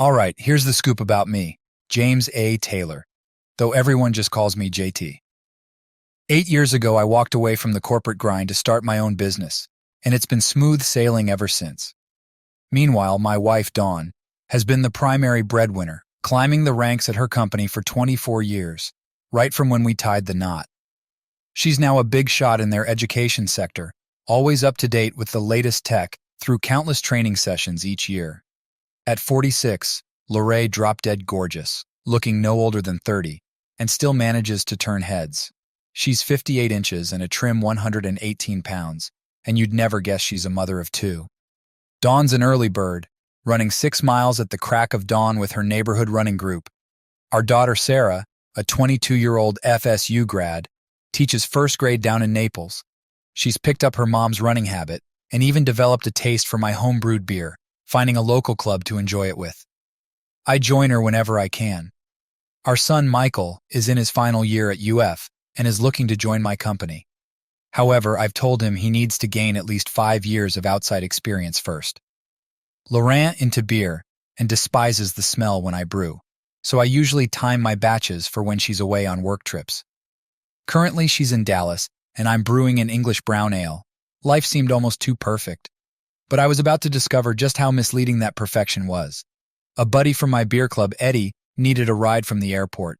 All right, here's the scoop about me, James A. Taylor, though everyone just calls me JT. 8 years ago, I walked away from the corporate grind to start my own business, and it's been smooth sailing ever since. Meanwhile, my wife, Dawn, has been the primary breadwinner, climbing the ranks at her company for 24 years, right from when we tied the knot. She's now a big shot in their education sector, always up to date with the latest tech through countless training sessions each year. At 46, Lorraine drop-dead gorgeous, looking no older than 30, and still manages to turn heads. She's 58 inches and a trim 118 pounds, and you'd never guess she's a mother of two. Dawn's an early bird, running 6 miles at the crack of dawn with her neighborhood running group. Our daughter Sarah, a 22-year-old FSU grad, teaches first grade down in Naples. She's picked up her mom's running habit and even developed a taste for my home-brewed beer, finding a local club to enjoy it with. I join her whenever I can. Our son Michael is in his final year at UF and is looking to join my company. However, I've told him he needs to gain at least 5 years of outside experience first. Laurent into beer and despises the smell when I brew, so I usually time my batches for when she's away on work trips. Currently, she's in Dallas, and I'm brewing an English brown ale. Life seemed almost too perfect. But I was about to discover just how misleading that perfection was. A buddy from my beer club, Eddie, needed a ride from the airport.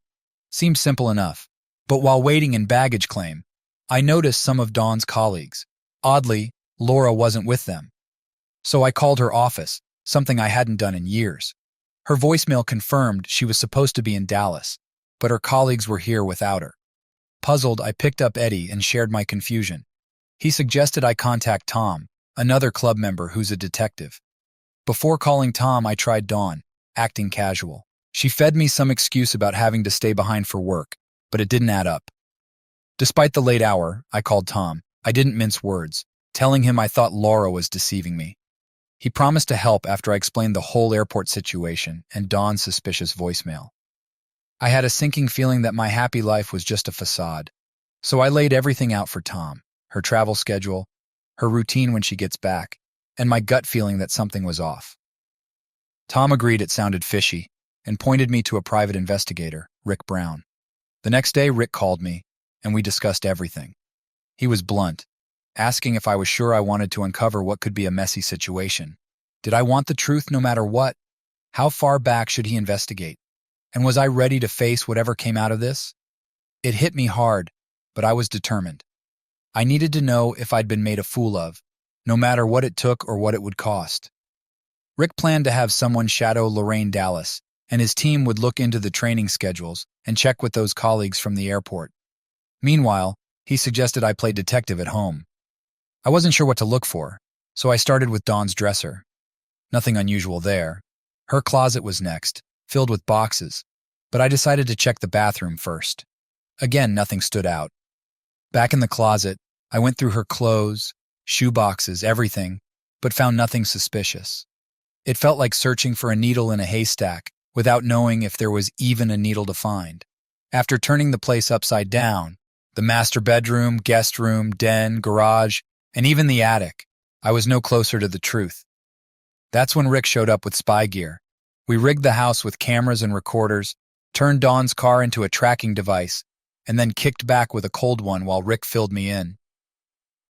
Seemed simple enough. But while waiting in baggage claim, I noticed some of Dawn's colleagues. Oddly, Laura wasn't with them. So I called her office, something I hadn't done in years. Her voicemail confirmed she was supposed to be in Dallas, but her colleagues were here without her. Puzzled, I picked up Eddie and shared my confusion. He suggested I contact Tom, another club member who's a detective. Before calling Tom, I tried Dawn, acting casual. She fed me some excuse about having to stay behind for work, but it didn't add up. Despite the late hour, I called Tom. I didn't mince words, telling him I thought Laura was deceiving me. He promised to help after I explained the whole airport situation and Dawn's suspicious voicemail. I had a sinking feeling that my happy life was just a facade, so I laid everything out for Tom, her travel schedule, her routine when she gets back, and my gut feeling that something was off. Tom agreed it sounded fishy and pointed me to a private investigator, Rick Brown. The next day, Rick called me, and we discussed everything. He was blunt, asking if I was sure I wanted to uncover what could be a messy situation. Did I want the truth no matter what? How far back should he investigate? And was I ready to face whatever came out of this? It hit me hard, but I was determined. I needed to know if I'd been made a fool of, no matter what it took or what it would cost. Rick planned to have someone shadow Lorraine Dallas, and his team would look into the training schedules and check with those colleagues from the airport. Meanwhile, he suggested I play detective at home. I wasn't sure what to look for, so I started with Dawn's dresser. Nothing unusual there. Her closet was next, filled with boxes, but I decided to check the bathroom first. Again, nothing stood out. Back in the closet, I went through her clothes, shoe boxes, everything, but found nothing suspicious. It felt like searching for a needle in a haystack without knowing if there was even a needle to find. After turning the place upside down, the master bedroom, guest room, den, garage, and even the attic, I was no closer to the truth. That's when Rick showed up with spy gear. We rigged the house with cameras and recorders, turned Dawn's car into a tracking device, and then kicked back with a cold one while Rick filled me in.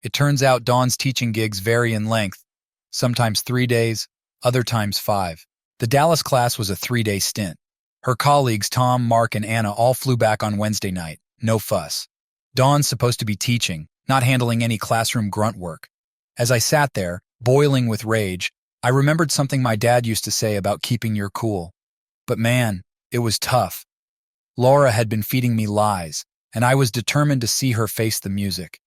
It turns out Dawn's teaching gigs vary in length, sometimes 3 days, other times 5. The Dallas class was a 3-day stint. Her colleagues, Tom, Mark, and Anna, all flew back on Wednesday night. No fuss. Dawn's supposed to be teaching, not handling any classroom grunt work. As I sat there, boiling with rage, I remembered something my dad used to say about keeping your cool. But man, it was tough. Laura had been feeding me lies, and I was determined to see her face the music.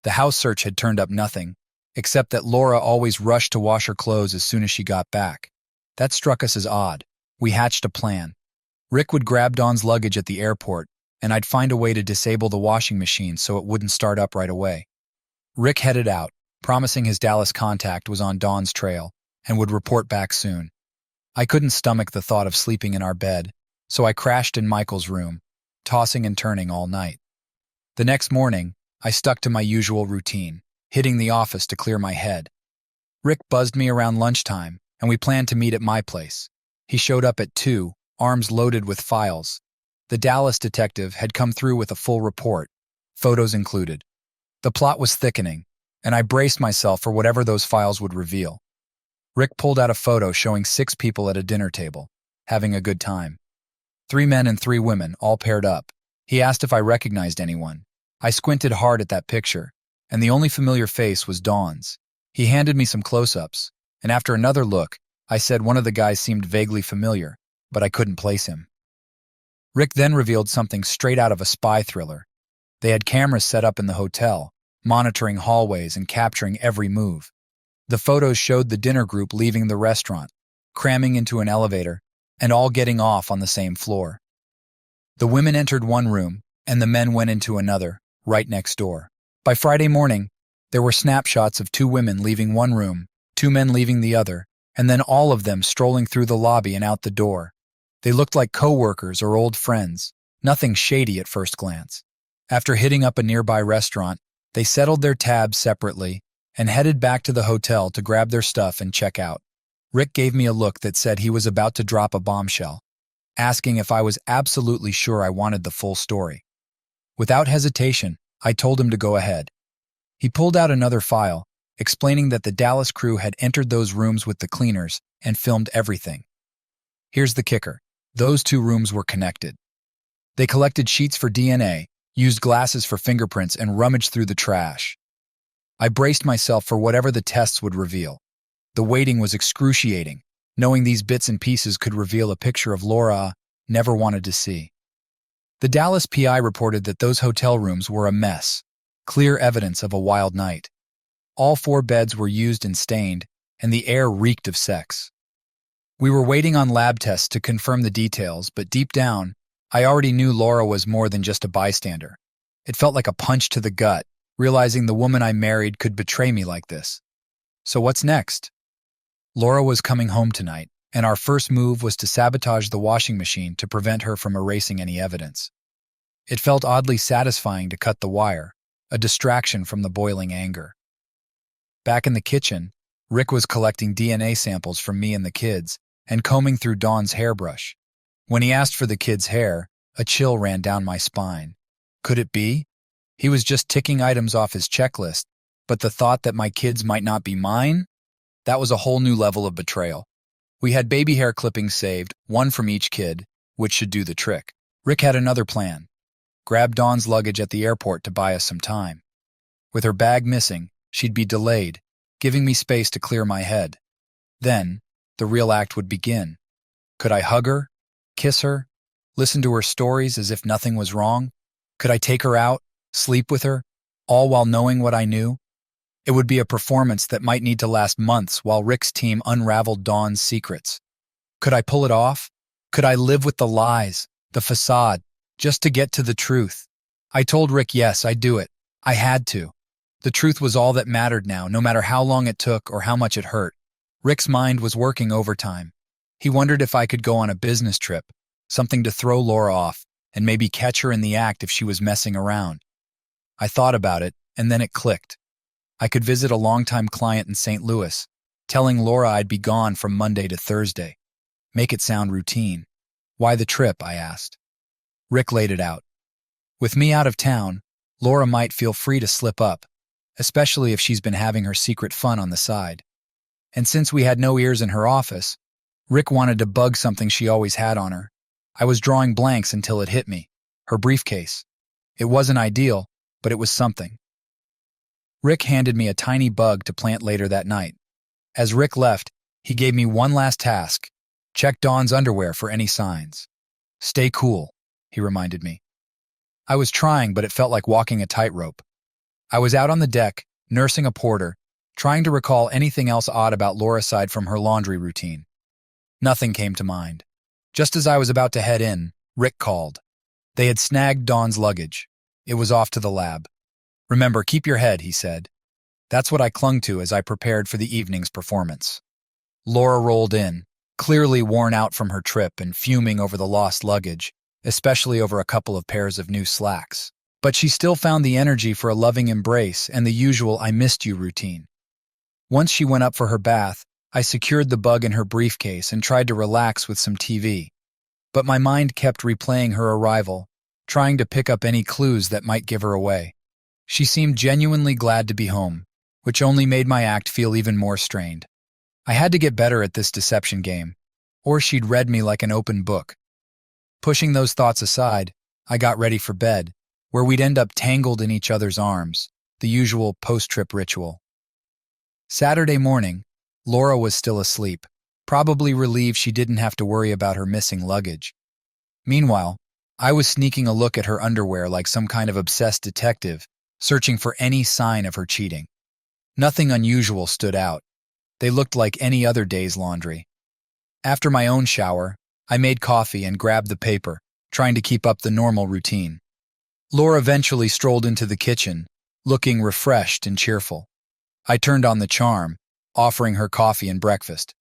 The house search had turned up nothing, except that Laura always rushed to wash her clothes as soon as she got back. That struck us as odd. We hatched a plan. Rick would grab Dawn's luggage at the airport, and I'd find a way to disable the washing machine so it wouldn't start up right away. Rick headed out, promising his Dallas contact was on Dawn's trail and would report back soon. I couldn't stomach the thought of sleeping in our bed, so I crashed in Michael's room, tossing and turning all night. The next morning, I stuck to my usual routine, hitting the office to clear my head. Rick buzzed me around lunchtime, and we planned to meet at my place. He showed up at 2, arms loaded with files. The Dallas detective had come through with a full report, photos included. The plot was thickening, and I braced myself for whatever those files would reveal. Rick pulled out a photo showing 6 people at a dinner table, having a good time. 3 men and 3 women, all paired up. He asked if I recognized anyone. I squinted hard at that picture, and the only familiar face was Dawn's. He handed me some close-ups, and after another look, I said one of the guys seemed vaguely familiar, but I couldn't place him. Rick then revealed something straight out of a spy thriller. They had cameras set up in the hotel, monitoring hallways and capturing every move. The photos showed the dinner group leaving the restaurant, cramming into an elevator, and all getting off on the same floor. The women entered one room, and the men went into another, right next door. By Friday morning, there were snapshots of 2 women leaving one room, 2 men leaving the other, and then all of them strolling through the lobby and out the door. They looked like co-workers or old friends, nothing shady at first glance. After hitting up a nearby restaurant, they settled their tabs separately and headed back to the hotel to grab their stuff and check out. Rick gave me a look that said he was about to drop a bombshell, asking if I was absolutely sure I wanted the full story. Without hesitation, I told him to go ahead. He pulled out another file, explaining that the Dallas crew had entered those rooms with the cleaners and filmed everything. Here's the kicker. Those 2 rooms were connected. They collected sheets for DNA, used glasses for fingerprints, and rummaged through the trash. I braced myself for whatever the tests would reveal. The waiting was excruciating, knowing these bits and pieces could reveal a picture of Laura I never wanted to see. The Dallas PI reported that those hotel rooms were a mess, clear evidence of a wild night. All 4 beds were used and stained, and the air reeked of sex. We were waiting on lab tests to confirm the details, but deep down, I already knew Laura was more than just a bystander. It felt like a punch to the gut, realizing the woman I married could betray me like this. So what's next? Laura was coming home tonight, and our first move was to sabotage the washing machine to prevent her from erasing any evidence. It felt oddly satisfying to cut the wire, a distraction from the boiling anger. Back in the kitchen, Rick was collecting DNA samples from me and the kids and combing through Dawn's hairbrush. When he asked for the kids' hair, a chill ran down my spine. Could it be? He was just ticking items off his checklist, but the thought that my kids might not be mine? That was a whole new level of betrayal. We had baby hair clippings saved, 1 from each kid, which should do the trick. Rick had another plan. Grab Dawn's luggage at the airport to buy us some time. With her bag missing, she'd be delayed, giving me space to clear my head. Then, the real act would begin. Could I hug her, kiss her, listen to her stories as if nothing was wrong? Could I take her out, sleep with her, all while knowing what I knew? It would be a performance that might need to last months while Rick's team unraveled Dawn's secrets. Could I pull it off? Could I live with the lies, the facade, just to get to the truth? I told Rick yes, I'd do it. I had to. The truth was all that mattered now, no matter how long it took or how much it hurt. Rick's mind was working overtime. He wondered if I could go on a business trip, something to throw Laura off, and maybe catch her in the act if she was messing around. I thought about it, and then it clicked. I could visit a longtime client in St. Louis, telling Laura I'd be gone from Monday to Thursday. Make it sound routine. Why the trip, I asked. Rick laid it out. With me out of town, Laura might feel free to slip up, especially if she's been having her secret fun on the side. And since we had no ears in her office, Rick wanted to bug something she always had on her. I was drawing blanks until it hit me. Her briefcase. It wasn't ideal, but it was something. Rick handed me a tiny bug to plant later that night. As Rick left, he gave me one last task. Check Dawn's underwear for any signs. Stay cool, he reminded me. I was trying, but it felt like walking a tightrope. I was out on the deck, nursing a porter, trying to recall anything else odd about Laura aside from her laundry routine. Nothing came to mind. Just as I was about to head in, Rick called. They had snagged Dawn's luggage. It was off to the lab. Remember, keep your head, he said. That's what I clung to as I prepared for the evening's performance. Laura rolled in, clearly worn out from her trip and fuming over the lost luggage, especially over a couple of pairs of new slacks. But she still found the energy for a loving embrace and the usual "I missed you" routine. Once she went up for her bath, I secured the bug in her briefcase and tried to relax with some TV. But my mind kept replaying her arrival, trying to pick up any clues that might give her away. She seemed genuinely glad to be home, which only made my act feel even more strained. I had to get better at this deception game, or she'd read me like an open book. Pushing those thoughts aside, I got ready for bed, where we'd end up tangled in each other's arms, the usual post-trip ritual. Saturday morning, Laura was still asleep, probably relieved she didn't have to worry about her missing luggage. Meanwhile, I was sneaking a look at her underwear like some kind of obsessed detective, searching for any sign of her cheating. Nothing unusual stood out. They looked like any other day's laundry. After my own shower, I made coffee and grabbed the paper, trying to keep up the normal routine. Laura eventually strolled into the kitchen, looking refreshed and cheerful. I turned on the charm, offering her coffee and breakfast.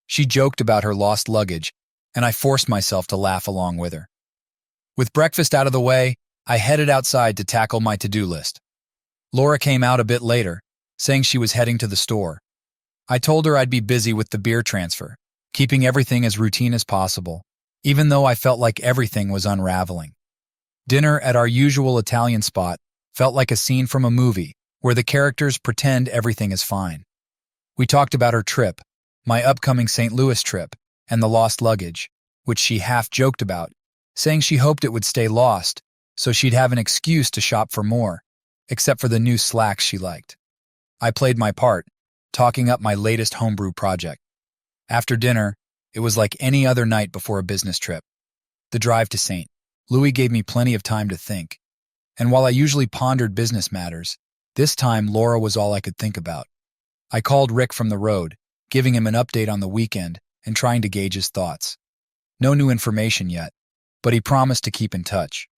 She joked about her lost luggage, and I forced myself to laugh along with her. With breakfast out of the way, I headed outside to tackle my to-do list. Laura came out a bit later, saying she was heading to the store. I told her I'd be busy with the beer transfer, keeping everything as routine as possible, even though I felt like everything was unraveling. Dinner at our usual Italian spot felt like a scene from a movie where the characters pretend everything is fine. We talked about her trip, my upcoming St. Louis trip, and the lost luggage, which she half joked about, saying she hoped it would stay lost so she'd have an excuse to shop for more, except for the new slacks she liked. I played my part, talking up my latest homebrew project. After dinner, it was like any other night before a business trip. The drive to St. Louis gave me plenty of time to think, and while I usually pondered business matters, this time Laura was all I could think about. I called Rick from the road, giving him an update on the weekend and trying to gauge his thoughts. No new information yet, but he promised to keep in touch.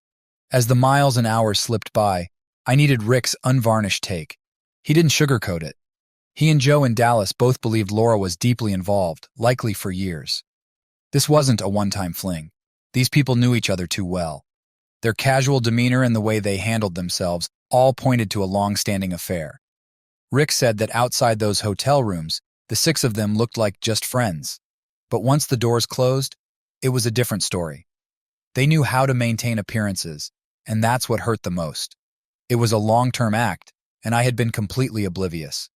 As the miles and hours slipped by, I needed Rick's unvarnished take. He didn't sugarcoat it. He and Joe in Dallas both believed Laura was deeply involved, likely for years. This wasn't a one-time fling. These people knew each other too well. Their casual demeanor and the way they handled themselves all pointed to a long-standing affair. Rick said that outside those hotel rooms, the six of them looked like just friends. But once the doors closed, it was a different story. They knew how to maintain appearances, and that's what hurt the most. It was a long-term act, and I had been completely oblivious.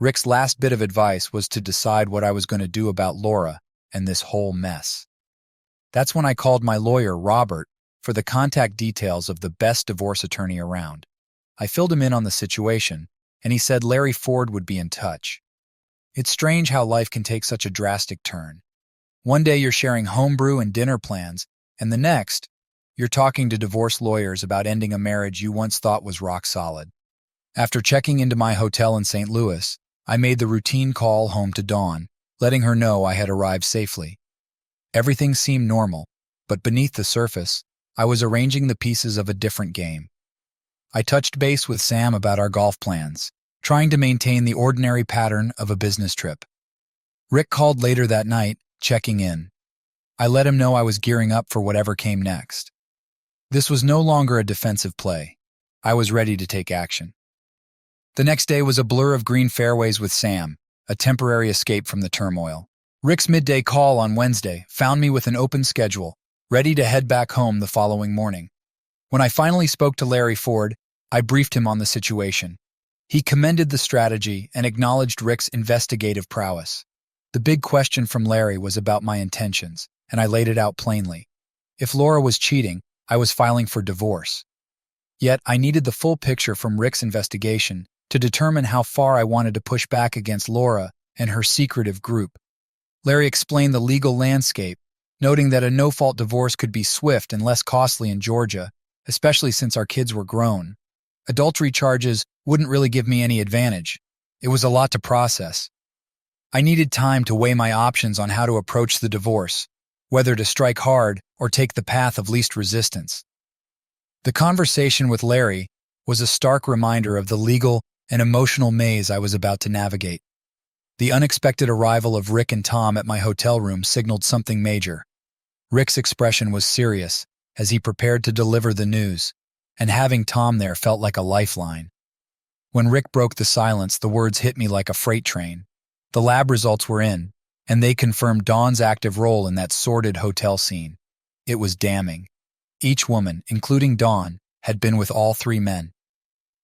Rick's last bit of advice was to decide what I was going to do about Laura and this whole mess. That's when I called my lawyer, Robert, for the contact details of the best divorce attorney around. I filled him in on the situation, and he said Larry Ford would be in touch. It's strange how life can take such a drastic turn. One day you're sharing homebrew and dinner plans, and the next, you're talking to divorce lawyers about ending a marriage you once thought was rock solid. After checking into my hotel in St. Louis, I made the routine call home to Dawn, letting her know I had arrived safely. Everything seemed normal, but beneath the surface, I was arranging the pieces of a different game. I touched base with Sam about our golf plans, trying to maintain the ordinary pattern of a business trip. Rick called later that night, checking in. I let him know I was gearing up for whatever came next. This was no longer a defensive play. I was ready to take action. The next day was a blur of green fairways with Sam, a temporary escape from the turmoil. Rick's midday call on Wednesday found me with an open schedule, ready to head back home the following morning. When I finally spoke to Larry Ford, I briefed him on the situation. He commended the strategy and acknowledged Rick's investigative prowess. The big question from Larry was about my intentions, and I laid it out plainly. If Laura was cheating, I was filing for divorce. Yet I needed the full picture from Rick's investigation to determine how far I wanted to push back against Laura and her secretive group. Larry explained the legal landscape, noting that a no-fault divorce could be swift and less costly in Georgia, especially since our kids were grown. Adultery charges wouldn't really give me any advantage. It was a lot to process. I needed time to weigh my options on how to approach the divorce, whether to strike hard or take the path of least resistance. The conversation with Larry was a stark reminder of the legal and emotional maze I was about to navigate. The unexpected arrival of Rick and Tom at my hotel room signaled something major. Rick's expression was serious as he prepared to deliver the news, and having Tom there felt like a lifeline. When Rick broke the silence, the words hit me like a freight train. The lab results were in, and they confirmed Dawn's active role in that sordid hotel scene. It was damning. Each woman, including Dawn, had been with all three men.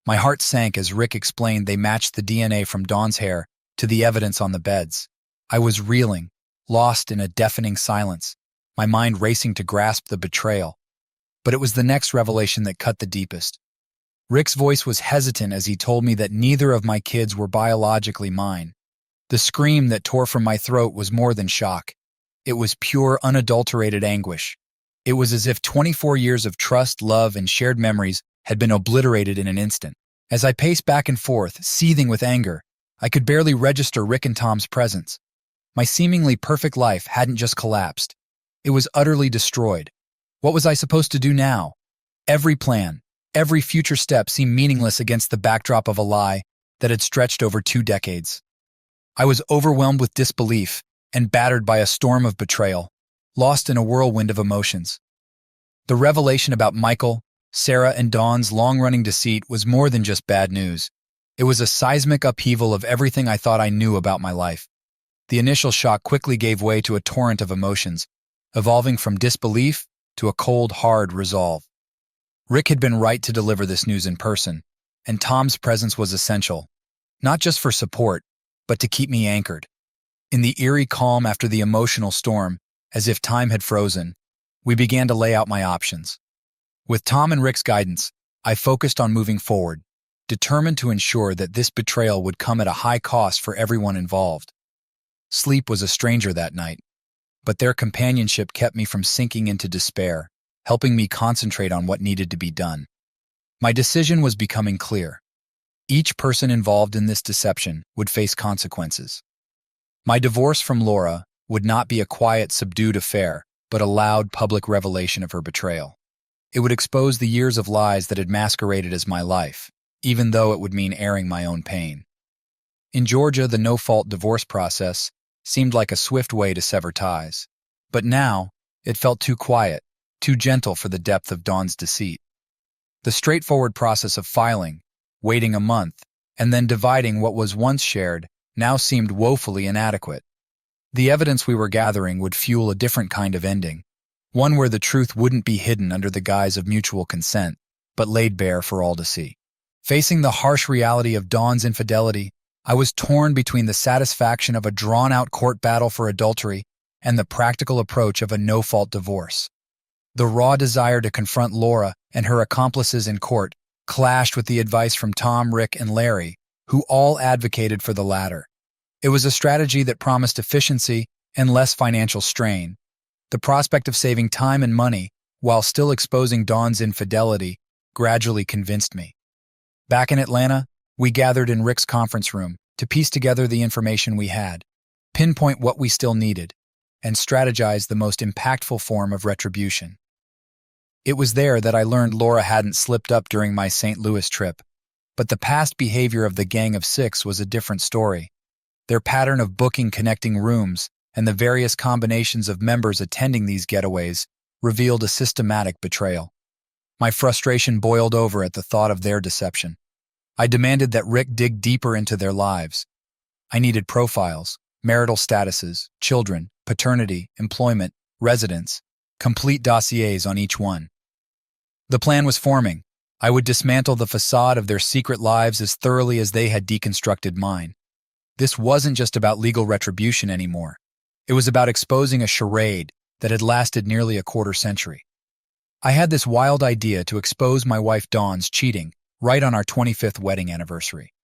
My heart sank as Rick explained they matched the DNA from Dawn's hair to the evidence on the beds. I was reeling, lost in a deafening silence, my mind racing to grasp the betrayal. But it was the next revelation that cut the deepest. Rick's voice was hesitant as he told me that neither of my kids were biologically mine. The scream that tore from my throat was more than shock. It was pure, unadulterated anguish. It was as if 24 years of trust, love, and shared memories had been obliterated in an instant. As I paced back and forth, seething with anger, I could barely register Rick and Tom's presence. My seemingly perfect life hadn't just collapsed. It was utterly destroyed. What was I supposed to do now? Every plan, every future step seemed meaningless against the backdrop of a lie that had stretched over 2 decades. I was overwhelmed with disbelief and battered by a storm of betrayal, lost in a whirlwind of emotions. The revelation about Michael, Sarah, and Dawn's long-running deceit was more than just bad news. It was a seismic upheaval of everything I thought I knew about my life. The initial shock quickly gave way to a torrent of emotions, evolving from disbelief to a cold, hard resolve. Rick had been right to deliver this news in person, and Tom's presence was essential, not just for support, but to keep me anchored. In the eerie calm after the emotional storm, as if time had frozen, we began to lay out my options. With Tom and Rick's guidance, I focused on moving forward, determined to ensure that this betrayal would come at a high cost for everyone involved. Sleep was a stranger that night, but their companionship kept me from sinking into despair, helping me concentrate on what needed to be done. My decision was becoming clear. Each person involved in this deception would face consequences. My divorce from Laura would not be a quiet, subdued affair, but a loud public revelation of her betrayal. It would expose the years of lies that had masqueraded as my life, even though it would mean airing my own pain. In Georgia, the no-fault divorce process seemed like a swift way to sever ties. But now, it felt too quiet, too gentle for the depth of Dawn's deceit. The straightforward process of filing, waiting a month, and then dividing what was once shared now seemed woefully inadequate. The evidence we were gathering would fuel a different kind of ending, one where the truth wouldn't be hidden under the guise of mutual consent, but laid bare for all to see. Facing the harsh reality of Dawn's infidelity, I was torn between the satisfaction of a drawn-out court battle for adultery and the practical approach of a no-fault divorce. The raw desire to confront Laura and her accomplices in court clashed with the advice from Tom, Rick, and Larry, who all advocated for the latter. It was a strategy that promised efficiency and less financial strain. The prospect of saving time and money while still exposing Dawn's infidelity gradually convinced me. Back in Atlanta, we gathered in Rick's conference room to piece together the information we had, pinpoint what we still needed, and strategize the most impactful form of retribution. It was there that I learned Laura hadn't slipped up during my St. Louis trip, but the past behavior of the Gang of Six was a different story. Their pattern of booking connecting rooms and the various combinations of members attending these getaways revealed a systematic betrayal. My frustration boiled over at the thought of their deception. I demanded that Rick dig deeper into their lives. I needed profiles, marital statuses, children, paternity, employment, residence, complete dossiers on each one. The plan was forming. I would dismantle the facade of their secret lives as thoroughly as they had deconstructed mine. This wasn't just about legal retribution anymore. It was about exposing a charade that had lasted nearly a quarter century. I had this wild idea to expose my wife Dawn's cheating right on our 25th wedding anniversary.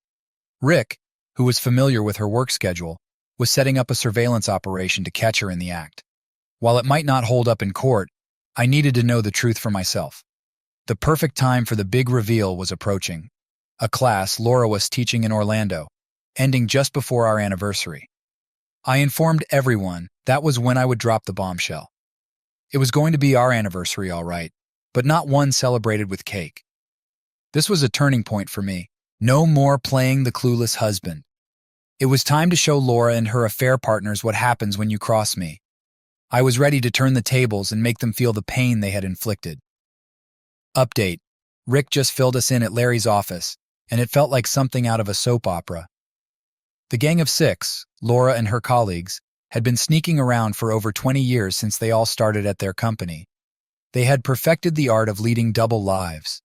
Rick, who was familiar with her work schedule, was setting up a surveillance operation to catch her in the act. While it might not hold up in court, I needed to know the truth for myself. The perfect time for the big reveal was approaching. A class Laura was teaching in Orlando, ending just before our anniversary. I informed everyone that was when I would drop the bombshell. It was going to be our anniversary, all right, but not one celebrated with cake. This was a turning point for me. No more playing the clueless husband. It was time to show Laura and her affair partners what happens when you cross me. I was ready to turn the tables and make them feel the pain they had inflicted. Update. Rick just filled us in at Larry's office, and it felt like something out of a soap opera. The Gang of Six, Laura and her colleagues, had been sneaking around for over 20 years since they all started at their company. They had perfected the art of leading double lives.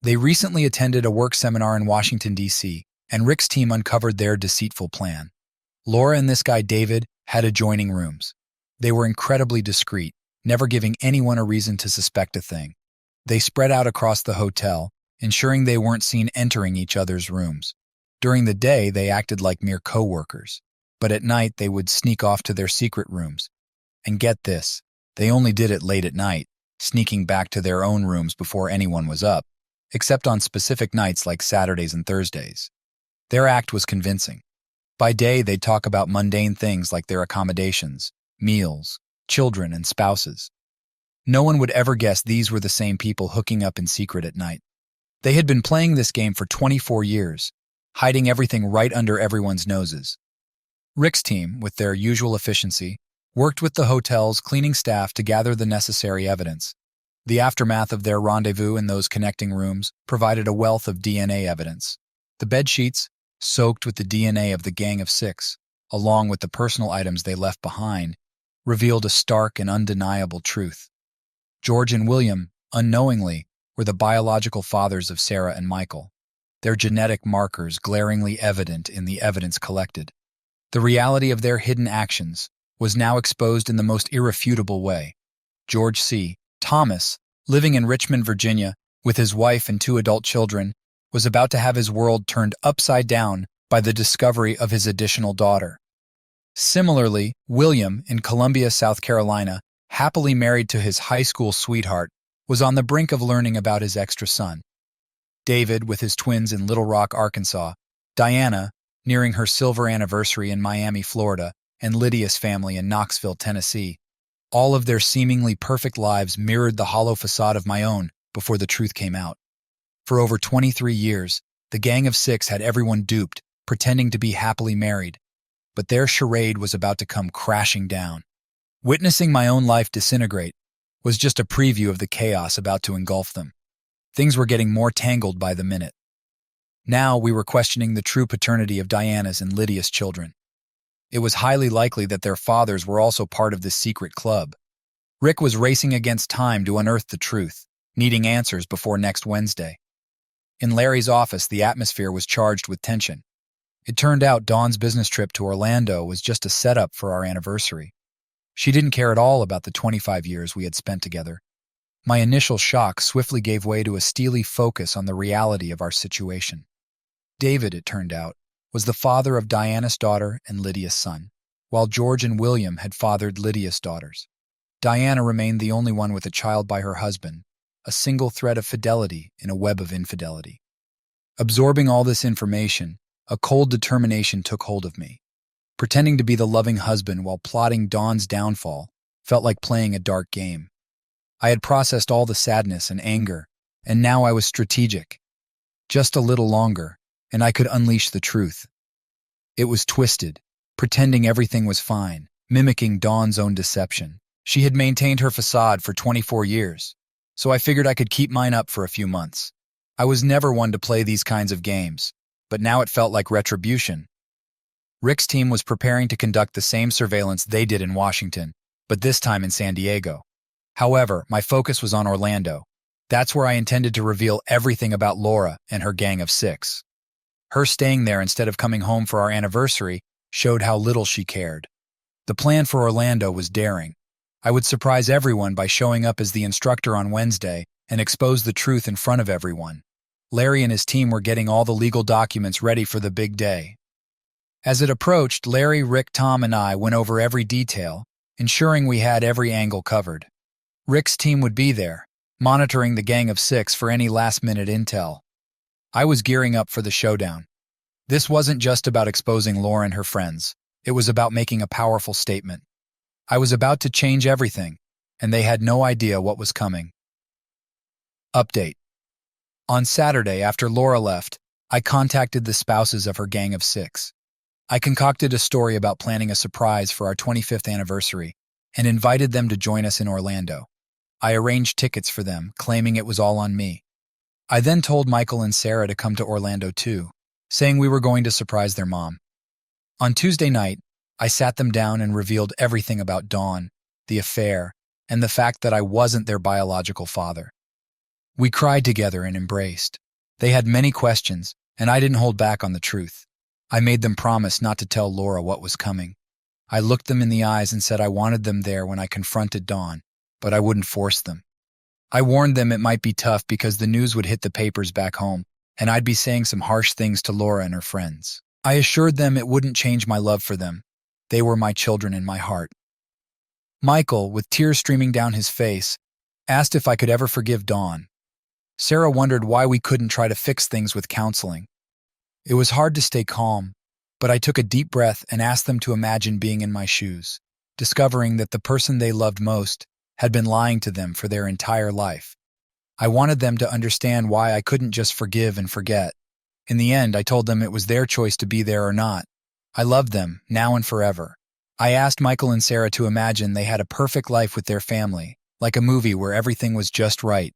They recently attended a work seminar in Washington, D.C., and Rick's team uncovered their deceitful plan. Laura and this guy, David, had adjoining rooms. They were incredibly discreet, never giving anyone a reason to suspect a thing. They spread out across the hotel, ensuring they weren't seen entering each other's rooms. During the day, they acted like mere co-workers, but at night they would sneak off to their secret rooms. And get this, they only did it late at night, sneaking back to their own rooms before anyone was up, except on specific nights like Saturdays and Thursdays. Their act was convincing. By day, they'd talk about mundane things like their accommodations, meals, children, and spouses. No one would ever guess these were the same people hooking up in secret at night. They had been playing this game for 24 years, hiding everything right under everyone's noses. Rick's team, with their usual efficiency, worked with the hotel's cleaning staff to gather the necessary evidence. The aftermath of their rendezvous in those connecting rooms provided a wealth of DNA evidence. The bedsheets, soaked with the DNA of the Gang of Six, along with the personal items they left behind, revealed a stark and undeniable truth. George and William, unknowingly, were the biological fathers of Sarah and Michael, their genetic markers glaringly evident in the evidence collected. The reality of their hidden actions was now exposed in the most irrefutable way. George C. Thomas, living in Richmond, Virginia, with his wife and 2 adult children, was about to have his world turned upside down by the discovery of his additional daughter. Similarly, William, in Columbia, South Carolina, happily married to his high school sweetheart, was on the brink of learning about his extra son. David, with his twins in Little Rock, Arkansas, Diana, nearing her silver anniversary in Miami, Florida, and Lydia's family in Knoxville, Tennessee. All of their seemingly perfect lives mirrored the hollow facade of my own before the truth came out. For over 23 years, the Gang of Six had everyone duped, pretending to be happily married. But their charade was about to come crashing down. Witnessing my own life disintegrate was just a preview of the chaos about to engulf them. Things were getting more tangled by the minute. Now we were questioning the true paternity of Diana's and Lydia's children. It was highly likely that their fathers were also part of this secret club. Rick was racing against time to unearth the truth, needing answers before next Wednesday. In Larry's office, the atmosphere was charged with tension. It turned out Dawn's business trip to Orlando was just a setup for our anniversary. She didn't care at all about the 25 years we had spent together. My initial shock swiftly gave way to a steely focus on the reality of our situation. David, it turned out, was the father of Diana's daughter and Lydia's son, while George and William had fathered Lydia's daughters. Diana remained the only one with a child by her husband, a single thread of fidelity in a web of infidelity. Absorbing all this information, a cold determination took hold of me. Pretending to be the loving husband while plotting Dawn's downfall felt like playing a dark game. I had processed all the sadness and anger, and now I was strategic. Just a little longer, and I could unleash the truth. It was twisted, pretending everything was fine, mimicking Dawn's own deception. She had maintained her facade for 24 years, so I figured I could keep mine up for a few months. I was never one to play these kinds of games, but now it felt like retribution. Rick's team was preparing to conduct the same surveillance they did in Washington, but this time in San Diego. However, my focus was on Orlando. That's where I intended to reveal everything about Laura and her Gang of Six. Her staying there instead of coming home for our anniversary showed how little she cared. The plan for Orlando was daring. I would surprise everyone by showing up as the instructor on Wednesday and expose the truth in front of everyone. Larry and his team were getting all the legal documents ready for the big day. As it approached, Larry, Rick, Tom, and I went over every detail, ensuring we had every angle covered. Rick's team would be there, monitoring the Gang of Six for any last-minute intel. I was gearing up for the showdown. This wasn't just about exposing Laura and her friends. It was about making a powerful statement. I was about to change everything, and they had no idea what was coming. Update. On Saturday, after Laura left, I contacted the spouses of her Gang of Six. I concocted a story about planning a surprise for our 25th anniversary and invited them to join us in Orlando. I arranged tickets for them, claiming it was all on me. I then told Michael and Sarah to come to Orlando too, saying we were going to surprise their mom. On Tuesday night, I sat them down and revealed everything about Dawn, the affair, and the fact that I wasn't their biological father. We cried together and embraced. They had many questions, and I didn't hold back on the truth. I made them promise not to tell Laura what was coming. I looked them in the eyes and said I wanted them there when I confronted Dawn, but I wouldn't force them. I warned them it might be tough because the news would hit the papers back home, and I'd be saying some harsh things to Laura and her friends. I assured them it wouldn't change my love for them. They were my children in my heart. Michael, with tears streaming down his face, asked if I could ever forgive Dawn. Sarah wondered why we couldn't try to fix things with counseling. It was hard to stay calm, but I took a deep breath and asked them to imagine being in my shoes, discovering that the person they loved most had been lying to them for their entire life. I wanted them to understand why I couldn't just forgive and forget. In the end, I told them it was their choice to be there or not. I loved them, now and forever. I asked Michael and Sarah to imagine they had a perfect life with their family, like a movie where everything was just right.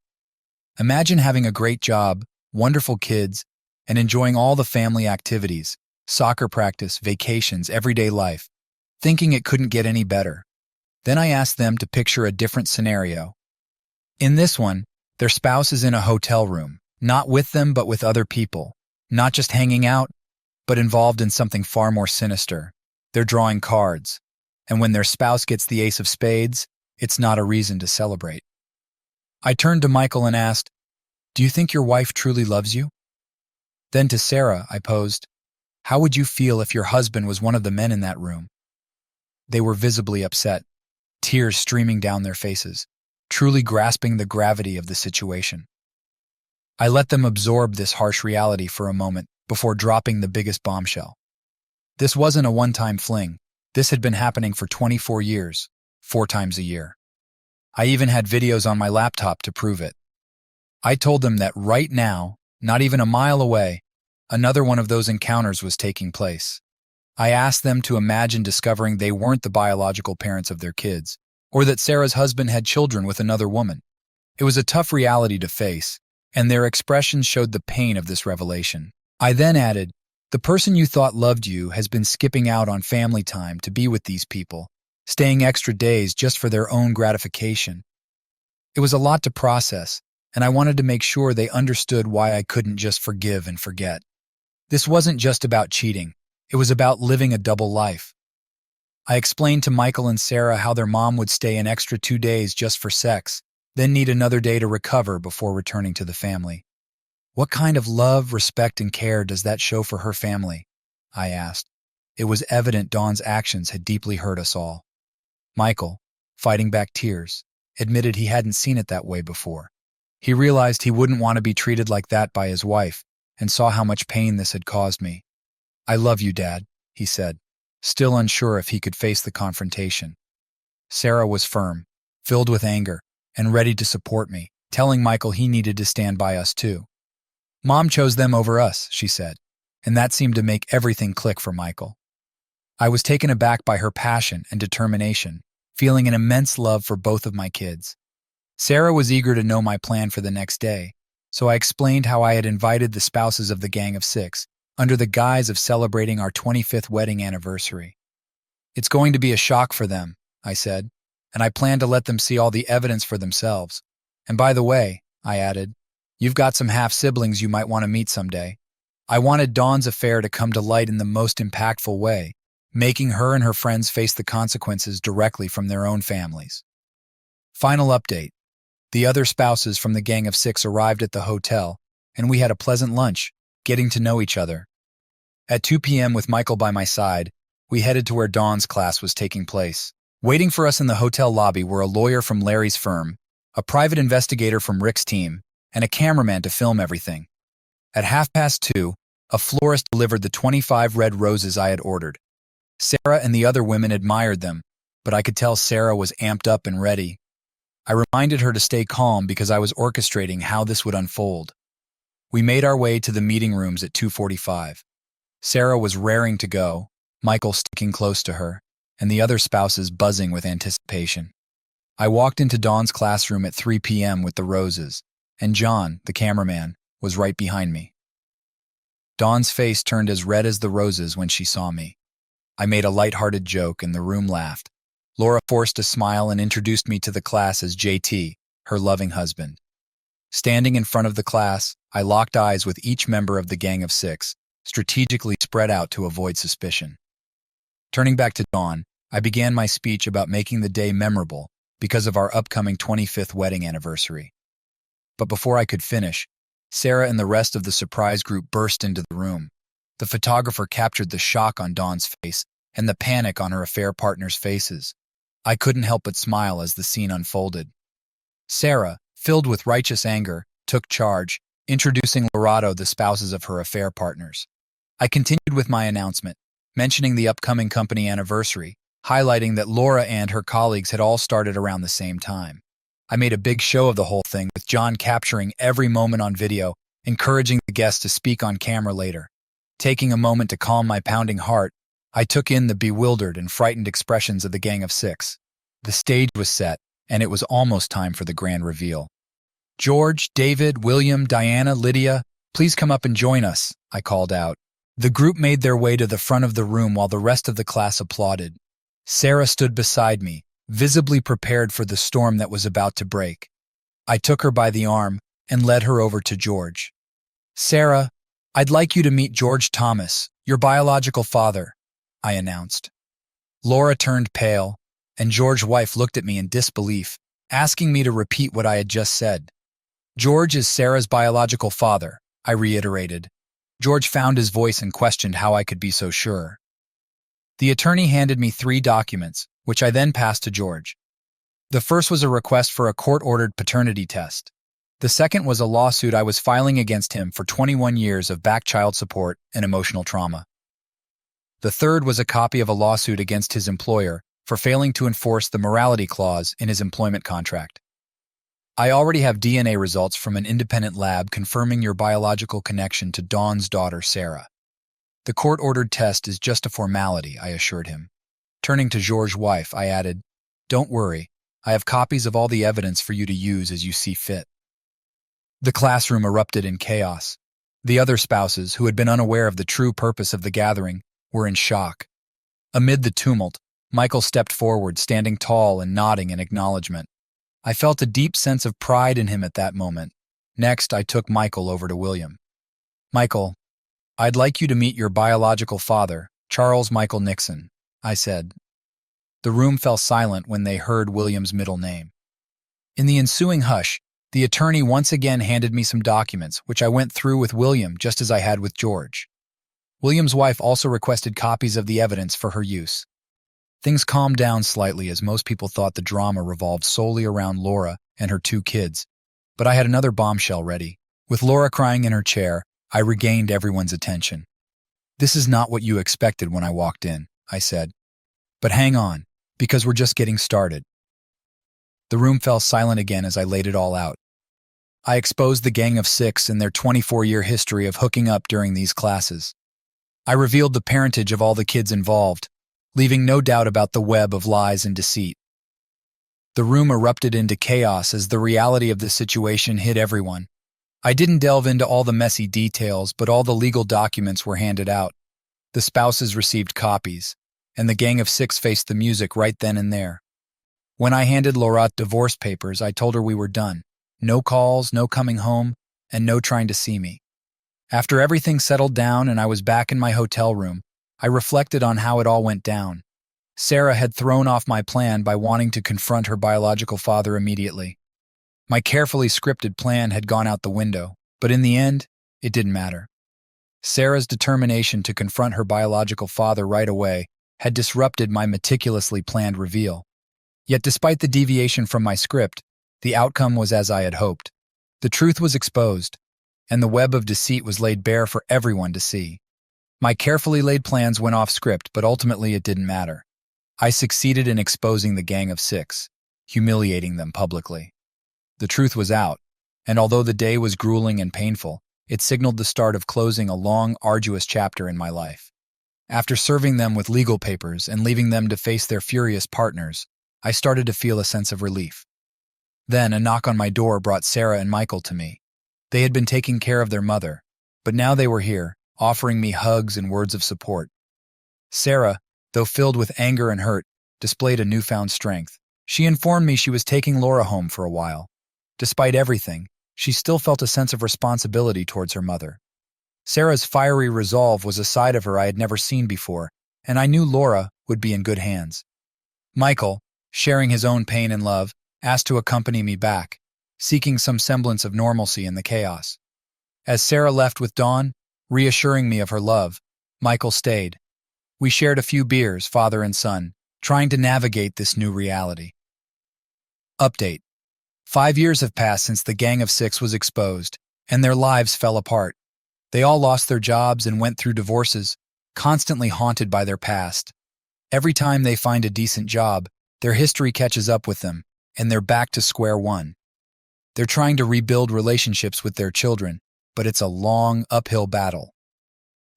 Imagine having a great job, wonderful kids, and enjoying all the family activities, soccer practice, vacations, everyday life, thinking it couldn't get any better. Then I asked them to picture a different scenario. In this one, their spouse is in a hotel room, not with them but with other people, not just hanging out, but involved in something far more sinister. They're drawing cards, and when their spouse gets the ace of spades, it's not a reason to celebrate. I turned to Michael and asked, "Do you think your wife truly loves you?" Then to Sarah, I posed, "How would you feel if your husband was one of the men in that room?" They were visibly upset, tears streaming down their faces, truly grasping the gravity of the situation. I let them absorb this harsh reality for a moment before dropping the biggest bombshell. This wasn't a one-time fling. This had been happening for 24 years, 4 times a year. I even had videos on my laptop to prove it. I told them that right now, not even a mile away, another one of those encounters was taking place. I asked them to imagine discovering they weren't the biological parents of their kids, or that Sarah's husband had children with another woman. It was a tough reality to face, and their expressions showed the pain of this revelation. I then added, "The person you thought loved you has been skipping out on family time to be with these people, staying extra days just for their own gratification." It was a lot to process, and I wanted to make sure they understood why I couldn't just forgive and forget. This wasn't just about cheating. It was about living a double life. I explained to Michael and Sarah how their mom would stay an extra 2 days just for sex, then need another day to recover before returning to the family. "What kind of love, respect, and care does that show for her family?" I asked. It was evident Dawn's actions had deeply hurt us all. Michael, fighting back tears, admitted he hadn't seen it that way before. He realized he wouldn't want to be treated like that by his wife and saw how much pain this had caused me. "I love you, Dad," he said, still unsure if he could face the confrontation. Sarah was firm, filled with anger, and ready to support me, telling Michael he needed to stand by us too. "Mom chose them over us," she said, and that seemed to make everything click for Michael. I was taken aback by her passion and determination, feeling an immense love for both of my kids. Sarah was eager to know my plan for the next day, so I explained how I had invited the spouses of the Gang of Six under the guise of celebrating our 25th wedding anniversary. "It's going to be a shock for them," I said, "and I plan to let them see all the evidence for themselves. And by the way," I added, "you've got some half-siblings you might want to meet someday." I wanted Dawn's affair to come to light in the most impactful way, making her and her friends face the consequences directly from their own families. Final update. The other spouses from the Gang of Six arrived at the hotel, and we had a pleasant lunch, getting to know each other. At 2 p.m. with Michael by my side, we headed to where Dawn's class was taking place. Waiting for us in the hotel lobby were a lawyer from Larry's firm, a private investigator from Rick's team, and a cameraman to film everything. At 2:30, a florist delivered the 25 red roses I had ordered. Sarah and the other women admired them, but I could tell Sarah was amped up and ready. I reminded her to stay calm because I was orchestrating how this would unfold. We made our way to the meeting rooms at 2:45. Sarah was raring to go, Michael sticking close to her, and the other spouses buzzing with anticipation. I walked into Dawn's classroom at 3 p.m. with the roses, and John, the cameraman, was right behind me. Dawn's face turned as red as the roses when she saw me. I made a lighthearted joke and the room laughed. Laura forced a smile and introduced me to the class as JT, her loving husband. Standing in front of the class, I locked eyes with each member of the gang of six, strategically spread out to avoid suspicion. Turning back to Dawn, I began my speech about making the day memorable because of our upcoming 25th wedding anniversary. But before I could finish, Sarah and the rest of the surprise group burst into the room. The photographer captured the shock on Dawn's face and the panic on her affair partners' faces. I couldn't help but smile as the scene unfolded. Sarah, filled with righteous anger, took charge, introducing Lorato the spouses of her affair partners. I continued with my announcement, mentioning the upcoming company anniversary, highlighting that Laura and her colleagues had all started around the same time. I made a big show of the whole thing, with John capturing every moment on video, encouraging the guests to speak on camera later. Taking a moment to calm my pounding heart, I took in the bewildered and frightened expressions of the gang of six. The stage was set, and it was almost time for the grand reveal. "George, David, William, Diana, Lydia, please come up and join us," I called out. The group made their way to the front of the room while the rest of the class applauded. Sarah stood beside me, visibly prepared for the storm that was about to break. I took her by the arm and led her over to George. "Sarah, I'd like you to meet George Thomas, your biological father," I announced. Laura turned pale, and George's wife looked at me in disbelief, asking me to repeat what I had just said. "George is Sarah's biological father," I reiterated. George found his voice and questioned how I could be so sure. The attorney handed me 3 documents, which I then passed to George. The first was a request for a court-ordered paternity test. The second was a lawsuit I was filing against him for 21 years of back child support and emotional trauma. The third was a copy of a lawsuit against his employer for failing to enforce the morality clause in his employment contract. "I already have DNA results from an independent lab confirming your biological connection to Dawn's daughter, Sarah. The court-ordered test is just a formality," I assured him. Turning to George's wife, I added, "Don't worry, I have copies of all the evidence for you to use as you see fit." The classroom erupted in chaos. The other spouses, who had been unaware of the true purpose of the gathering, were in shock. Amid the tumult, Michael stepped forward, standing tall and nodding in acknowledgement. I felt a deep sense of pride in him at that moment. Next, I took Michael over to William. "Michael, I'd like you to meet your biological father, Charles Michael Nixon," I said. The room fell silent when they heard William's middle name. In the ensuing hush, the attorney once again handed me some documents, which I went through with William just as I had with George. William's wife also requested copies of the evidence for her use. Things calmed down slightly as most people thought the drama revolved solely around Laura and her 2 kids. But I had another bombshell ready. With Laura crying in her chair, I regained everyone's attention. "This is not what you expected when I walked in," I said. "But hang on, because we're just getting started." The room fell silent again as I laid it all out. I exposed the gang of 6 and their 24-year history of hooking up during these classes. I revealed the parentage of all the kids involved, leaving no doubt about the web of lies and deceit. The room erupted into chaos as the reality of the situation hit everyone. I didn't delve into all the messy details, but all the legal documents were handed out. The spouses received copies, and the gang of 6 faced the music right then and there. When I handed Laura divorce papers, I told her we were done. No calls, no coming home, and no trying to see me. After everything settled down and I was back in my hotel room, I reflected on how it all went down. Sarah had thrown off my plan by wanting to confront her biological father immediately. My carefully scripted plan had gone out the window, but in the end, it didn't matter. Sarah's determination to confront her biological father right away had disrupted my meticulously planned reveal. Yet despite the deviation from my script, the outcome was as I had hoped. The truth was exposed, and the web of deceit was laid bare for everyone to see. My carefully laid plans went off script, but ultimately it didn't matter. I succeeded in exposing the gang of 6, humiliating them publicly. The truth was out, and although the day was grueling and painful, it signaled the start of closing a long, arduous chapter in my life. After serving them with legal papers and leaving them to face their furious partners, I started to feel a sense of relief. Then a knock on my door brought Sarah and Michael to me. They had been taking care of their mother, but now they were here, offering me hugs and words of support. "Sarah, though filled with anger and hurt, displayed a newfound strength. She informed me she was taking Laura home for a while. Despite everything, she still felt a sense of responsibility towards her mother. Sarah's fiery resolve was a side of her I had never seen before, and I knew Laura would be in good hands. Michael, sharing his own pain and love, asked to accompany me back, seeking some semblance of normalcy in the chaos. As Sarah left with Dawn, reassuring me of her love, Michael stayed. We shared a few beers, father and son, trying to navigate this new reality. Update. 5 years have passed since the Gang of Six was exposed, and their lives fell apart. They all lost their jobs and went through divorces, constantly haunted by their past. Every time they find a decent job, their history catches up with them, and they're back to square one. They're trying to rebuild relationships with their children, but it's a long, uphill battle.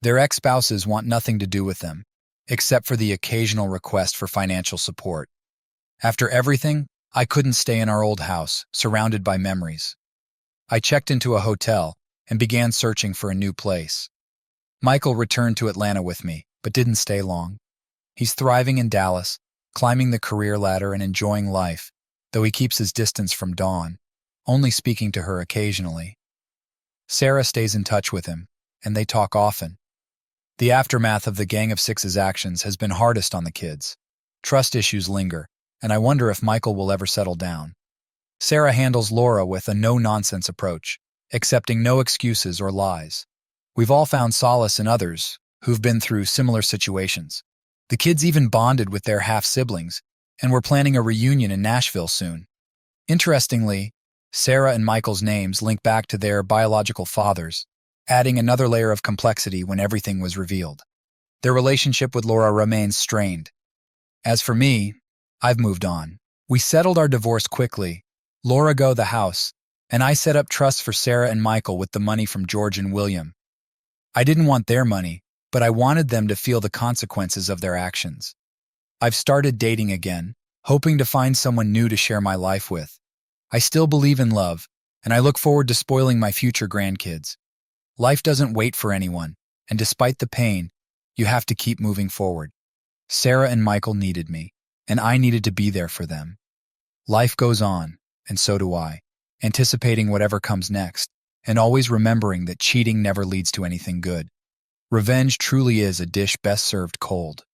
Their ex-spouses want nothing to do with them, except for the occasional request for financial support. After everything, I couldn't stay in our old house, surrounded by memories. I checked into a hotel and began searching for a new place. Michael returned to Atlanta with me, but didn't stay long. He's thriving in Dallas, climbing the career ladder and enjoying life, though he keeps his distance from Dawn, only speaking to her occasionally. Sarah stays in touch with him, and they talk often. The aftermath of the Gang of Six's actions has been hardest on the kids. Trust issues linger, and I wonder if Michael will ever settle down. Sarah handles Laura with a no-nonsense approach, accepting no excuses or lies. We've all found solace in others who've been through similar situations. The kids even bonded with their half-siblings, and we're planning a reunion in Nashville soon. Interestingly, Sarah and Michael's names link back to their biological fathers, adding another layer of complexity when everything was revealed. Their relationship with Laura remains strained. As for me, I've moved on. We settled our divorce quickly, Laura got the house, and I set up trusts for Sarah and Michael with the money from George and William. I didn't want their money, but I wanted them to feel the consequences of their actions. I've started dating again, hoping to find someone new to share my life with. I still believe in love, and I look forward to spoiling my future grandkids. Life doesn't wait for anyone, and despite the pain, you have to keep moving forward. Sarah and Michael needed me, and I needed to be there for them. Life goes on, and so do I, anticipating whatever comes next, and always remembering that cheating never leads to anything good. Revenge truly is a dish best served cold.